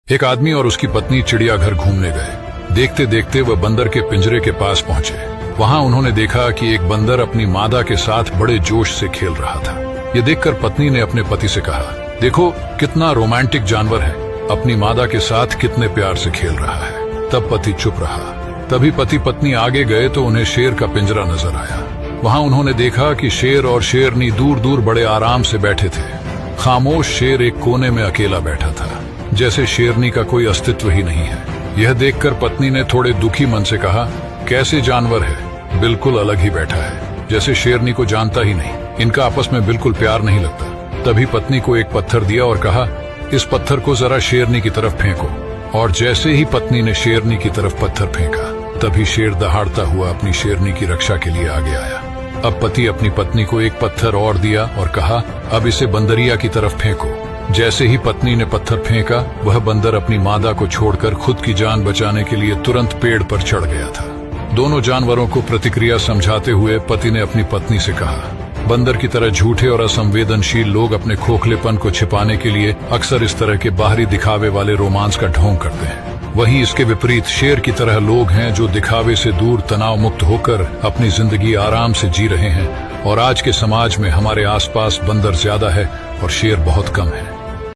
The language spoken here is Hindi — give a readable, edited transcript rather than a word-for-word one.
एक आदमी और उसकी पत्नी चिड़ियाघर घूमने गए। देखते देखते वह बंदर के पिंजरे के पास पहुंचे। वहां उन्होंने देखा कि एक बंदर अपनी मादा के साथ बड़े जोश से खेल रहा था। ये देखकर पत्नी ने अपने पति से कहा, देखो कितना रोमांटिक जानवर है, अपनी मादा के साथ कितने प्यार से खेल रहा है। तब पति चुप रहा। तभी पति पत्नी आगे गए तो उन्हें शेर का पिंजरा नजर आया। वहां उन्होंने देखा कि शेर और शेरनी दूर दूर बड़े आराम से बैठे थे। खामोश शेर एक कोने में अकेला बैठा था, जैसे शेरनी का कोई अस्तित्व ही नहीं है। यह देखकर पत्नी ने थोड़े दुखी मन से कहा, कैसे जानवर है, बिल्कुल अलग ही बैठा है, जैसे शेरनी को जानता ही नहीं। इनका आपस में बिल्कुल प्यार नहीं लगता। तभी पत्नी को एक पत्थर दिया और कहा, इस पत्थर को जरा शेरनी की तरफ फेंको। और जैसे ही पत्नी ने शेरनी की तरफ पत्थर फेंका, तभी शेर दहाड़ता हुआ अपनी शेरनी की रक्षा के लिए आगे आया। अब पति अपनी पत्नी को एक पत्थर और दिया और कहा, अब इसे बंदरिया की तरफ फेंको। जैसे ही पत्नी ने पत्थर फेंका, वह बंदर अपनी मादा को छोड़कर खुद की जान बचाने के लिए तुरंत पेड़ पर चढ़ गया था। दोनों जानवरों को प्रतिक्रिया समझाते हुए पति ने अपनी पत्नी से कहा, बंदर की तरह झूठे और असंवेदनशील लोग अपने खोखलेपन को छिपाने के लिए अक्सर इस तरह के बाहरी दिखावे वाले रोमांस का ढोंग करते हैं। वहीं इसके विपरीत शेर की तरह लोग हैं जो दिखावे से दूर तनाव मुक्त होकर अपनी जिंदगी आराम से जी रहे हैं। और आज के समाज में हमारे आसपास बंदर ज्यादा है और शेर बहुत कम है।